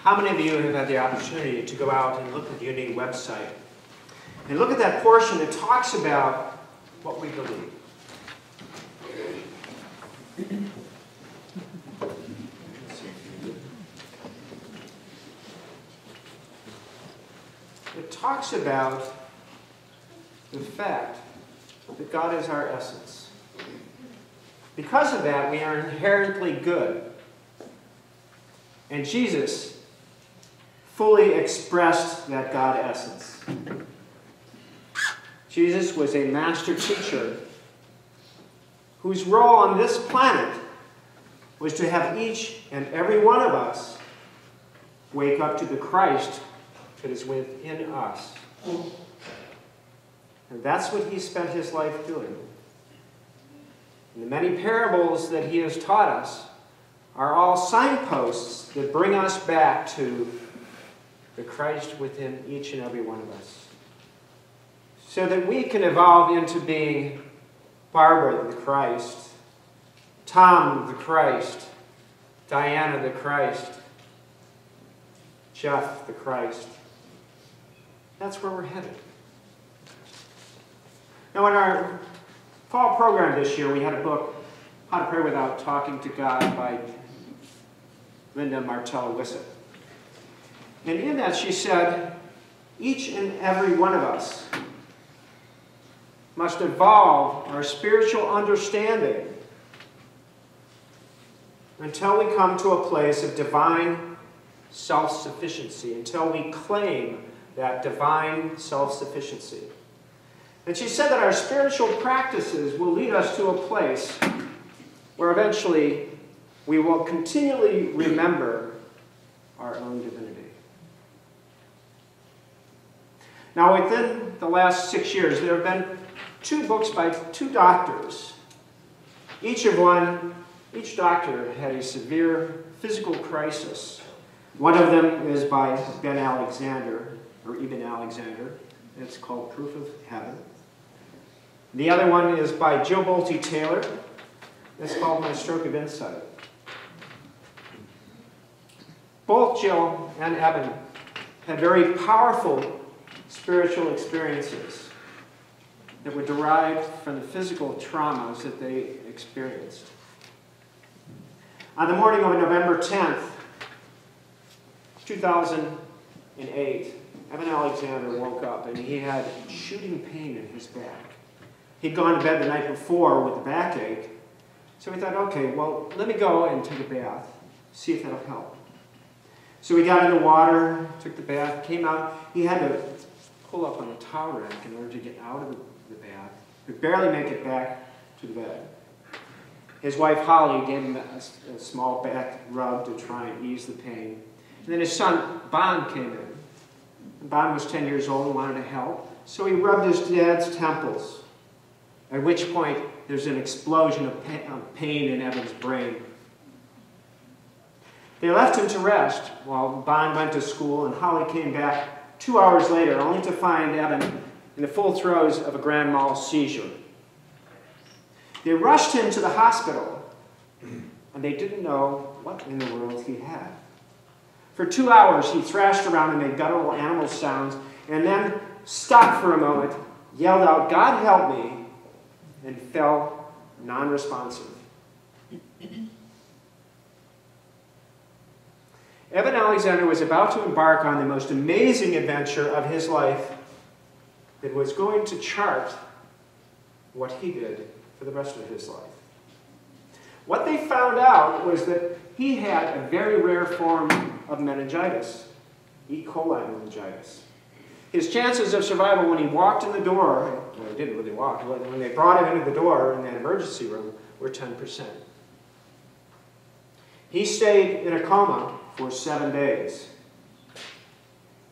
How many of you have had the opportunity to go out and look at the Unity website and look at that portion that talks about what we believe? It talks about the fact that God is our essence. Because of that, we are inherently good. And Jesus fully expressed that God essence. Jesus was a master teacher whose role on this planet was to have each and every one of us wake up to the Christ that is within us. And that's what he spent his life doing. And the many parables that he has taught us are all signposts that bring us back to the Christ within each and every one of us, so that we can evolve into being Barbara the Christ, Tom the Christ, Diana the Christ, Jeff the Christ. That's where we're headed. Now, in our fall program this year, we had a book, How to Pray Without Talking to God, by Linda Martella-Wissett. And in that she said, each and every one of us must evolve our spiritual understanding until we come to a place of divine self-sufficiency, until we claim that divine self-sufficiency. And she said that our spiritual practices will lead us to a place where eventually we will continually remember our own divinity. Now, within the last 6 years, there have been 2 books by 2 doctors. Each doctor had a severe physical crisis. One of them is by Ben Alexander, or Ibn Alexander. It's called Proof of Heaven. The other one is by Jill Bolte Taylor. It's called My Stroke of Insight. Both Jill and Evan had very powerful spiritual experiences that were derived from the physical traumas that they experienced. On the morning of November 10th, 2008, Evan Alexander woke up and he had shooting pain in his back. He'd gone to bed the night before with a backache, so he thought, okay, well, let me go and take a bath, see if that'll help. So he got in the water, took the bath, came out. He had to pull up on a towel rack in order to get out of the bath. He could barely make it back to the bed. His wife, Holly, gave him a small back rub to try and ease the pain. And then his son, Bon, came in. Bon was 10 years old and wanted to help, so he rubbed his dad's temples, at which point there's an explosion of pain in Evan's brain. They left him to rest while Bon went to school, and Holly came back 2 hours later, only to find Evan in the full throes of a grand mal seizure. They rushed him to the hospital, and they didn't know what in the world he had. For 2 hours, he thrashed around and made guttural animal sounds, and then stopped for a moment, yelled out, "God help me," and fell non-responsive. Evan Alexander was about to embark on the most amazing adventure of his life that was going to chart what he did for the rest of his life. What they found out was that he had a very rare form of meningitis, E. coli meningitis. His chances of survival when he walked in the door, well, he didn't really walk, when they brought him into the door in that emergency room, were 10%. He stayed in a coma for 7 days.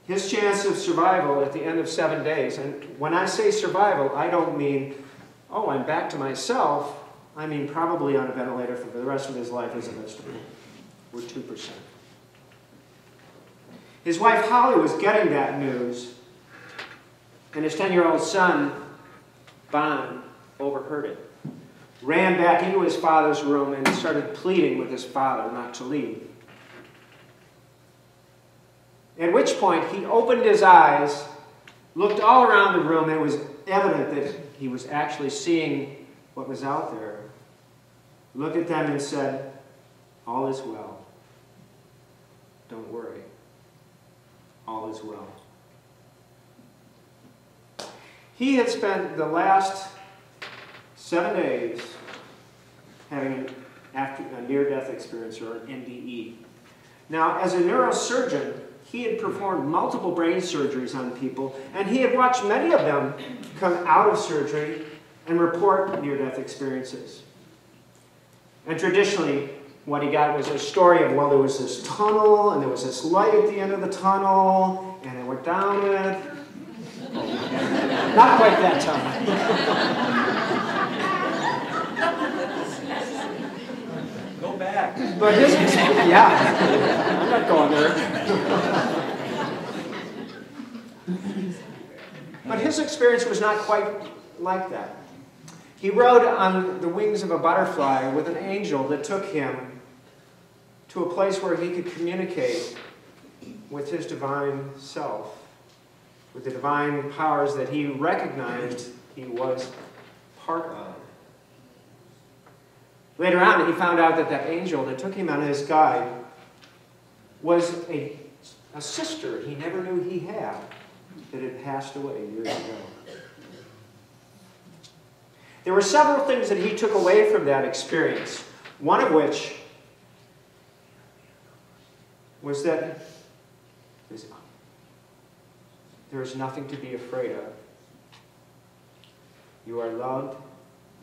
His chance of survival at the end of 7 days, and when I say survival, I don't mean, oh, I'm back to myself. I mean probably on a ventilator for the rest of his life as a vegetable, were 2%. His wife Holly was getting that news, and his 10-year-old son, Bon, overheard it, ran back into his father's room and started pleading with his father not to leave. At which point he opened his eyes, looked all around the room, and it was evident that he was actually seeing what was out there. Looked at them and said, "All is well. Don't worry. All is well." He had spent the last 7 days having a near-death experience, or an NDE. Now, as a neurosurgeon, he had performed multiple brain surgeries on people, and he had watched many of them come out of surgery and report near-death experiences. And traditionally, what he got was a story of, well, there was this tunnel, and there was this light at the end of the tunnel, and I went down it. Not quite that tunnel. Go back. But his, yeah, I'm not going there. But his experience was not quite like that. He rode on the wings of a butterfly with an angel that took him to a place where he could communicate with his divine self, with the divine powers that he recognized he was part of. Later on, he found out that that angel that took him on his guide was a sister he never knew he had, that had passed away years ago. There were several things that he took away from that experience, one of which was that there is nothing to be afraid of. You are loved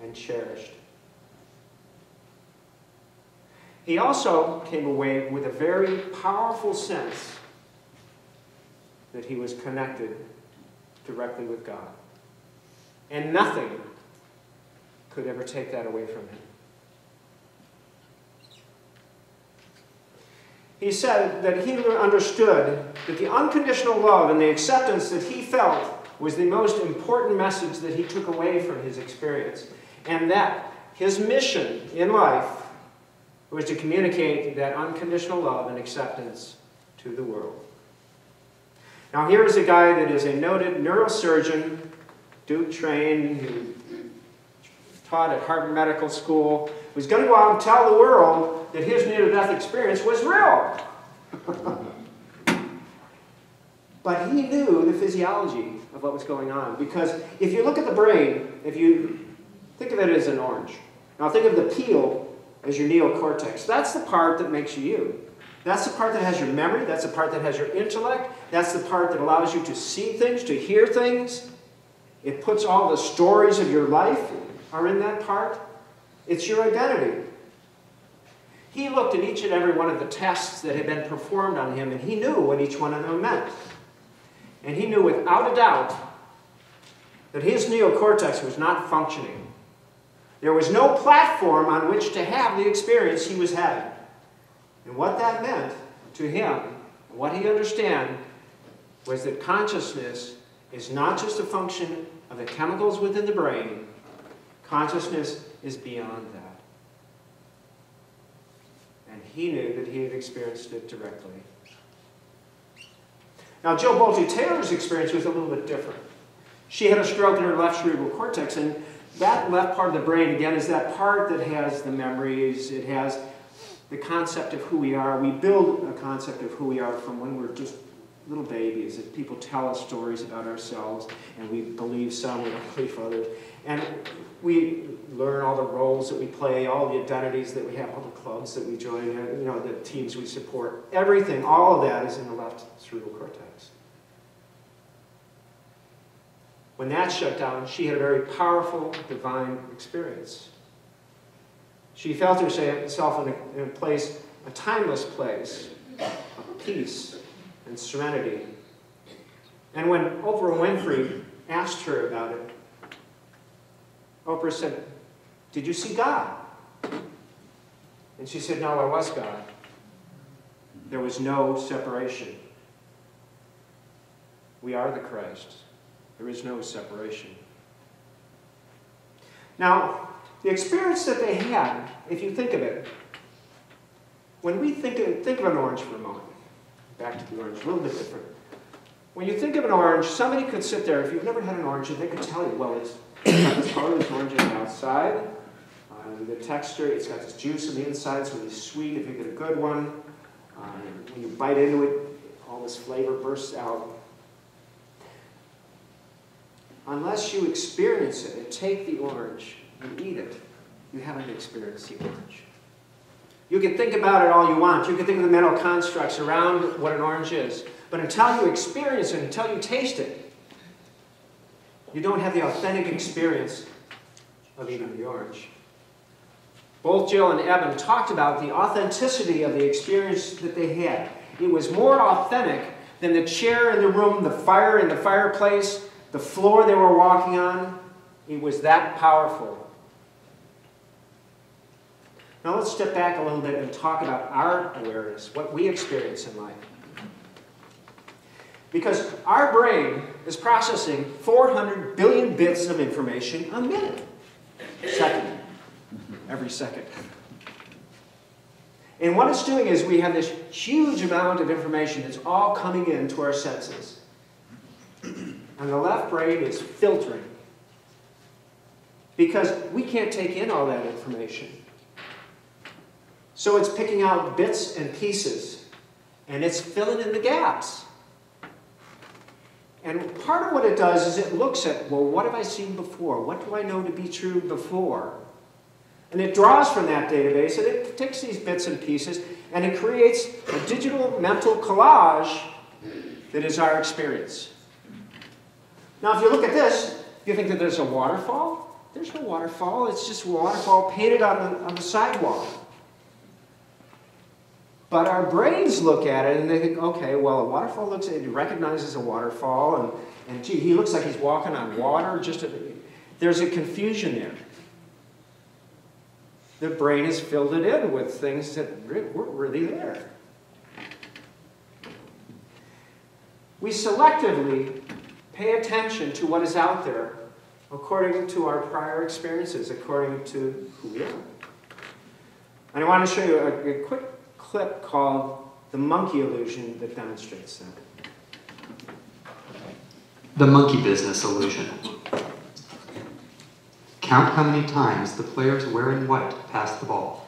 and cherished. He also came away with a very powerful sense that he was connected directly with God. And nothing could ever take that away from him. He said that he understood that the unconditional love and the acceptance that he felt was the most important message that he took away from his experience. And that his mission in life was to communicate that unconditional love and acceptance to the world. Now here is a guy that is a noted neurosurgeon, Duke trained, who taught at Harvard Medical School, who's going to go out and tell the world that his near-death experience was real. But he knew the physiology of what was going on. Because if you look at the brain, if you think of it as an orange. Now think of the peel as your neocortex. That's the part that makes you you. That's the part that has your memory. That's the part that has your intellect. That's the part that allows you to see things, to hear things. It puts all the stories of your life are in that part. It's your identity. He looked at each and every one of the tests that had been performed on him, and he knew what each one of them meant. And he knew without a doubt that his neocortex was not functioning. There was no platform on which to have the experience he was having. And what that meant to him, what he understood, was that consciousness is not just a function of the chemicals within the brain. Consciousness is beyond that. And he knew that he had experienced it directly. Now, Jill Bolte Taylor's experience was a little bit different. She had a stroke in her left cerebral cortex, and that left part of the brain, again, is that part that has the memories, it has the concept of who we are. We build a concept of who we are from when we're just little babies. That people tell us stories about ourselves, and we believe some, we don't believe others. And we learn all the roles that we play, all the identities that we have, all the clubs that we join, you know, the teams we support. Everything, all of that is in the left cerebral cortex. When that shut down, she had a very powerful divine experience. She felt herself in a place, a timeless place of peace and serenity. And when Oprah Winfrey asked her about it, Oprah said, "Did you see God?" And she said, "No, I was God." There was no separation. We are the Christ. There is no separation. Now, the experience that they had, if you think of it, when we think of an orange for a moment, back to the orange, a little bit different. When you think of an orange, somebody could sit there, if you've never had an orange, and they could tell you, well, it's got this color, this orange on the outside, the texture, it's got this juice on the inside, it's really sweet if you get a good one. When you bite into it, all this flavor bursts out. Unless you experience it and take the orange and eat it, you haven't experienced the orange. You can think about it all you want. You can think of the mental constructs around what an orange is. But until you experience it, until you taste it, you don't have the authentic experience of eating the orange. Both Jill and Evan talked about the authenticity of the experience that they had. It was more authentic than the chair in the room, the fire in the fireplace, the floor they were walking on. It was that powerful. Now let's step back a little bit and talk about our awareness, what we experience in life. Because our brain is processing 400 billion bits of information a minute. Every second. And what it's doing is we have this huge amount of information that's all coming into our senses. And the left brain is filtering. Because we can't take in all that information. So it's picking out bits and pieces. And it's filling in the gaps. And part of what it does is it looks at, well, what have I seen before? What do I know to be true before? And it draws from that database, and it takes these bits and pieces, and it creates a digital mental collage that is our experience. Now, if you look at this, you think that there's a waterfall? There's no waterfall. It's just a waterfall painted on the sidewalk. But our brains look at it, and they think, okay, well, a waterfall looks, it recognizes a waterfall, and gee, he looks like he's walking on water. There's a confusion there. The brain has filled it in with things that weren't really there. We selectively pay attention to what is out there according to our prior experiences, according to who we are. And I want to show you a quick clip called The Monkey Illusion that demonstrates that. The monkey business illusion. Count how many times the players wearing white pass the ball.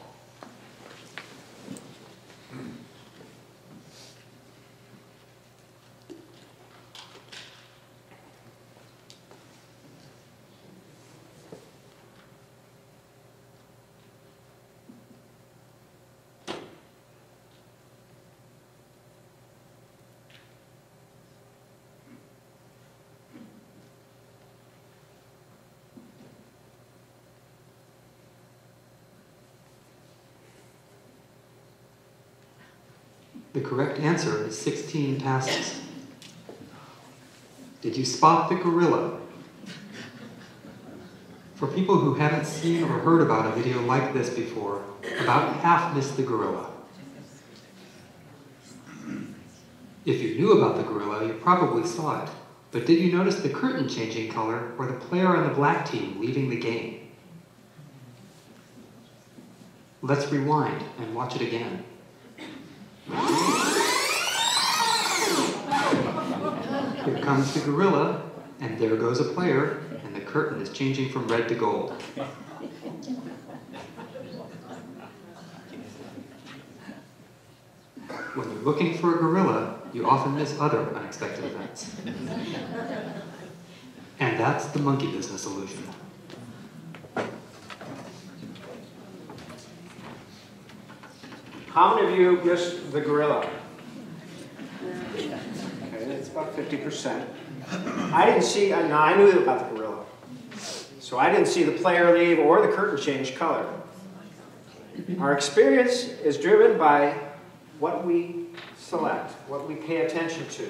The correct answer is 16 passes. Did you spot the gorilla? For people who haven't seen or heard about a video like this before, about half missed the gorilla. If you knew about the gorilla, you probably saw it. But did you notice the curtain changing color or the player on the black team leaving the game? Let's rewind and watch it again. Here comes the gorilla, and there goes a player, and the curtain is changing from red to gold. When you're looking for a gorilla, you often miss other unexpected events. And that's the monkey business illusion. How many of you missed the gorilla? Okay, it's about 50%. I didn't see, no, I knew about the gorilla. So I didn't see the player leave or the curtain change color. Our experience is driven by what we select, what we pay attention to.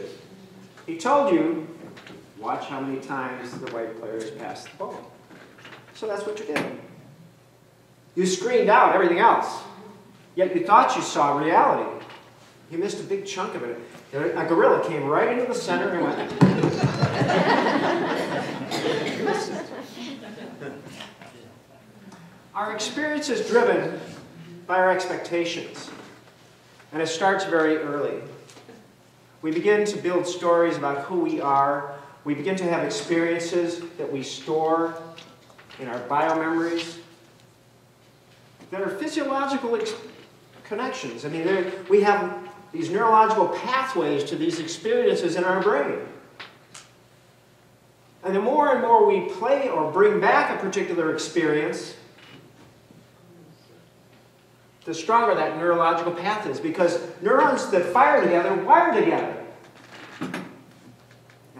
He told you, watch how many times the white players pass the ball. So that's what you did. You screened out everything else. Yet you thought you saw reality. You missed a big chunk of it. A gorilla came right into the center and went. Our experience is driven by our expectations. And it starts very early. We begin to build stories about who we are. We begin to have experiences that we store in our biomemories that are physiological connections. I mean, we have these neurological pathways to these experiences in our brain. And the more and more we play or bring back a particular experience, the stronger that neurological path is, because neurons that fire together wire together.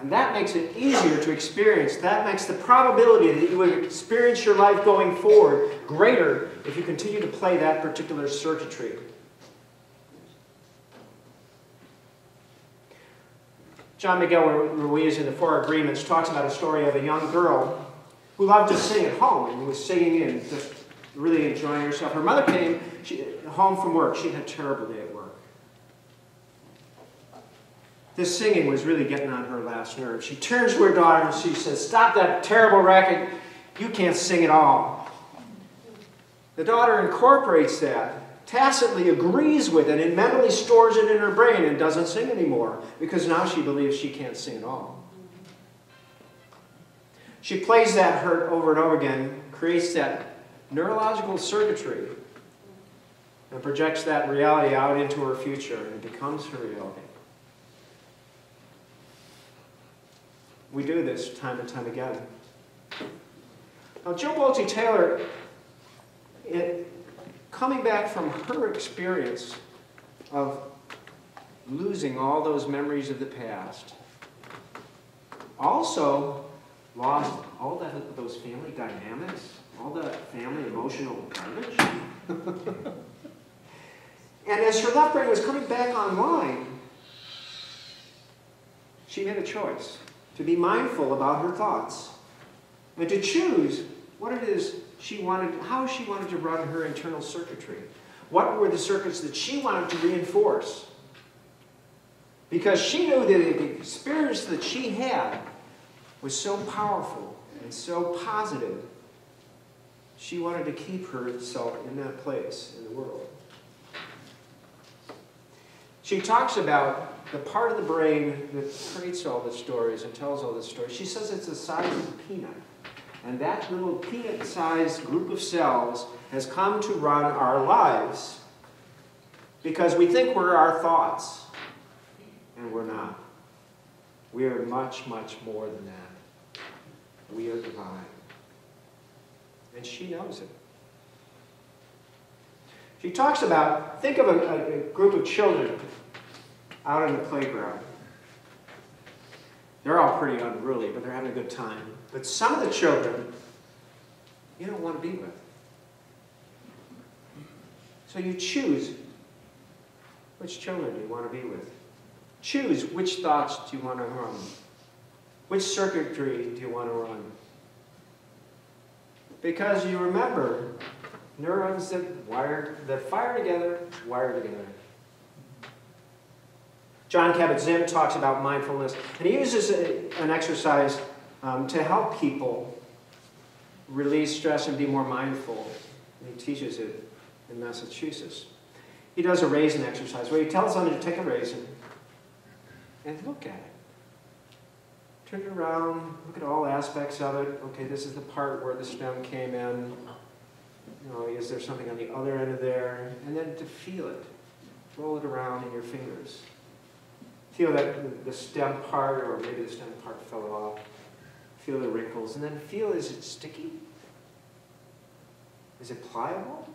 And that makes it easier to experience. That makes the probability that you would experience your life going forward greater if you continue to play that particular circuitry. John Miguel Ruiz in the Four Agreements talks about a story of a young girl who loved to sing at home and was singing and just really enjoying herself. Her mother came home from work. She had a terrible day at work. This singing was really getting on her last nerve. She turns to her daughter and she says, "Stop that terrible racket. You can't sing at all." The daughter incorporates that, tacitly agrees with it, and mentally stores it in her brain and doesn't sing anymore because now she believes she can't sing at all. She plays that hurt over and over again, creates that neurological circuitry, and projects that reality out into her future, and it becomes her reality. We do this time and time again. Now, Jill Bolte Taylor, coming back from her experience of losing all those memories of the past, also lost all those family dynamics, all that family emotional garbage. And as her left brain was coming back online, she made a choice to be mindful about her thoughts and to choose what it is she wanted, how she wanted to run her internal circuitry. What were the circuits that she wanted to reinforce? Because she knew that the experience that she had was so powerful and so positive, she wanted to keep herself in that place in the world. She talks about the part of the brain that creates all the stories and tells all the stories. She says it's the size of a peanut. And that little peanut-sized group of cells has come to run our lives because we think we're our thoughts, and we're not. We are much, much more than that. We are divine. And she knows it. She talks about, think of a group of children out on the playground. They're all pretty unruly, but they're having a good time. But some of the children you don't want to be with. So you choose which children do you want to be with. Choose which thoughts do you want to run. Which circuitry do you want to run? Because you remember, neurons that fire together, wire together. John Kabat-Zinn talks about mindfulness, and he uses an exercise to help people release stress and be more mindful. And he teaches it in Massachusetts. He does a raisin exercise where he tells them to take a raisin and look at it. Turn it around, look at all aspects of it. Okay, this is the part where the stem came in. You know, is there something on the other end of there? And then to feel it. Roll it around in your fingers. Feel that the stem part, or maybe the stem part fell off. Feel the wrinkles, and then feel, is it sticky? Is it pliable?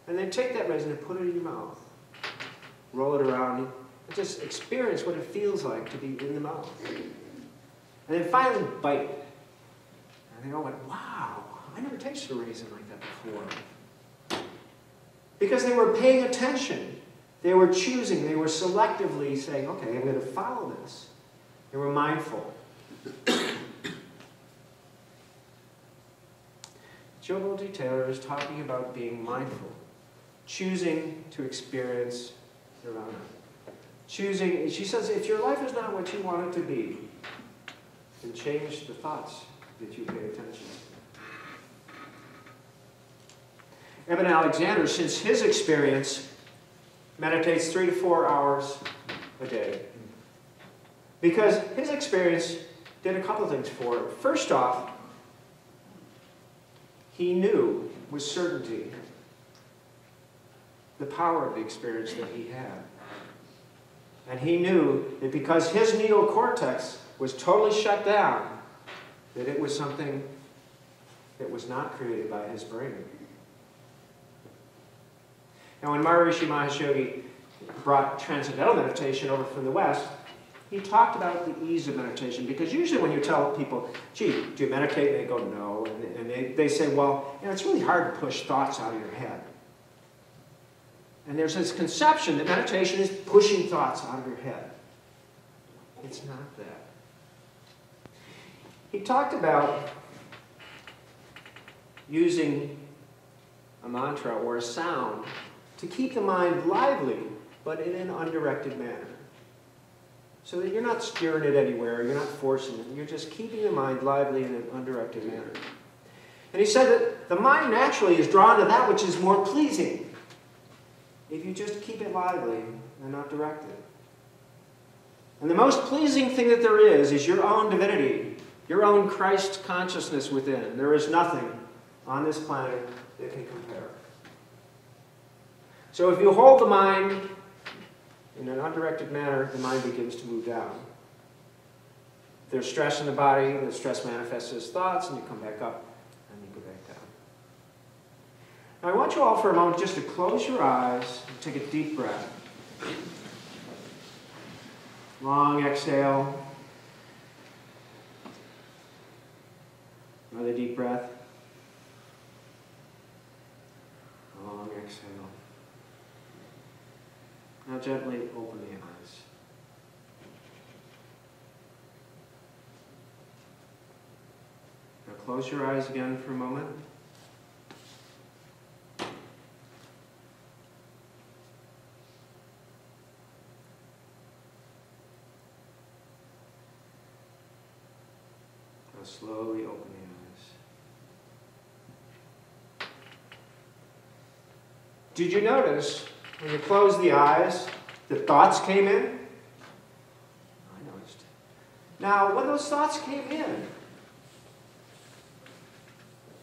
And then take that raisin and put it in your mouth. Roll it around, and just experience what it feels like to be in the mouth. And then finally bite it. And they all went, wow, I never tasted a raisin like that before. Because they were paying attention. They were choosing, they were selectively saying, okay, I'm going to follow this. They were mindful. Jill Bolte Taylor is talking about being mindful, choosing to experience nirvana. Choosing, she says, if your life is not what you want it to be, then change the thoughts that you pay attention to. Eben Alexander, since his experience, meditates 3 to 4 hours a day. Because his experience did a couple of things for him. First off, he knew with certainty the power of the experience that he had. And he knew that because his neocortex was totally shut down, that it was something that was not created by his brain. Now, when Maharishi Mahesh Yogi brought transcendental meditation over from the West, he talked about the ease of meditation, because usually when you tell people, gee, do you meditate? And they go, no. And they say, well, it's really hard to push thoughts out of your head. And there's this conception that meditation is pushing thoughts out of your head. It's not that. He talked about using a mantra or a sound to keep the mind lively, but in an undirected manner. So that you're not steering it anywhere, you're not forcing it, you're just keeping the mind lively in an undirected manner. And he said that the mind naturally is drawn to that which is more pleasing if you just keep it lively and not directed. And the most pleasing thing that there is your own divinity, your own Christ consciousness within. There is nothing on this planet that can compare. So if you hold the mind in an undirected manner, the mind begins to move down. If there's stress in the body, the stress manifests as thoughts, and you come back up, and you go back down. Now I want you all for a moment just to close your eyes and take a deep breath. Long exhale. Another deep breath. Long exhale. Now gently open the eyes. Now close your eyes again for a moment. Now slowly open the eyes. Did you notice when you closed the eyes, the thoughts came in? I noticed. Now, when those thoughts came in,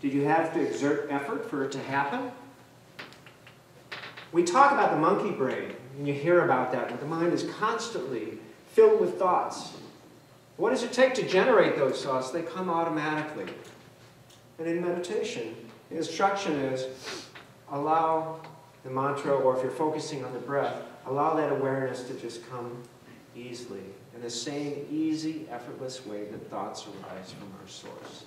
did you have to exert effort for it to happen? We talk about the monkey brain, and you hear about that, where the mind is constantly filled with thoughts. What does it take to generate those thoughts? They come automatically. And in meditation, the instruction is allow the mantra, or if you're focusing on the breath, allow that awareness to just come easily, in the same easy, effortless way that thoughts arise from our source.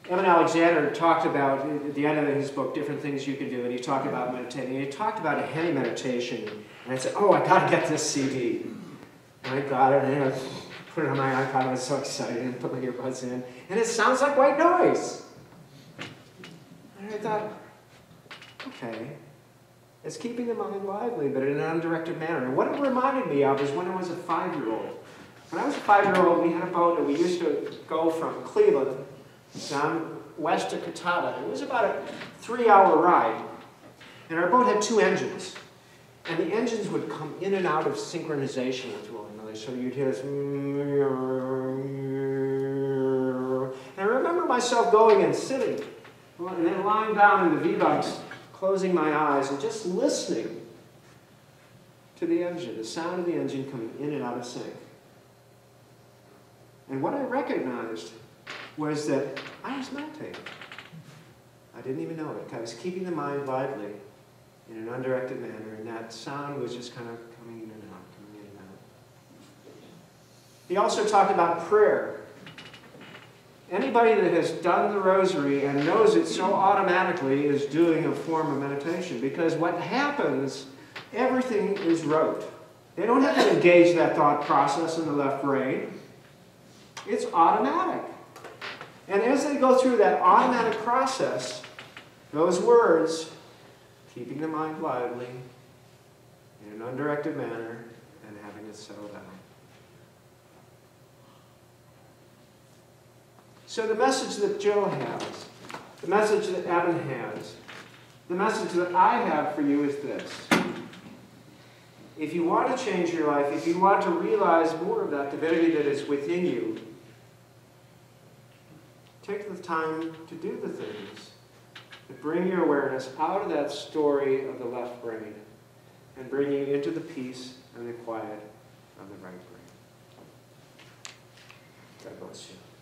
Evan Alexander talked about, at the end of his book, different things you can do, and he talked about meditating, and he talked about a Hemi meditation, and I said, oh, I got to get this CD. And I got it, and I put it on my iPod, I was so excited, and put my earbuds in, and it sounds like white noise. And I thought, okay, it's keeping the mind lively, but in an undirected manner. And what it reminded me of is when I was a 5-year-old. When I was a 5-year-old, we had a boat, and we used to go from Cleveland down west to Catawba. It was about a 3-hour ride. And our boat had 2 engines. And the engines would come in and out of synchronization with one another. So you'd hear this. And I remember myself going and sitting, and then lying down in the V-bunks, closing my eyes, and just listening to the engine, the sound of the engine coming in and out of sync. And what I recognized was that I was meditating. I didn't even know it. I was keeping the mind lively in an undirected manner, and that sound was just kind of coming in and out, coming in and out. He also talked about prayer. Anybody that has done the rosary and knows it so automatically is doing a form of meditation, because what happens, everything is rote. They don't have to engage that thought process in the left brain. It's automatic. And as they go through that automatic process, those words, keeping the mind lively in an undirected manner and having it settle down. So the message that Joe has, the message that Evan has, the message that I have for you is this. if you want to change your life, if you want to realize more of that divinity that is within you, take the time to do the things that bring your awareness out of that story of the left brain and bring you into the peace and the quiet of the right brain. God bless you.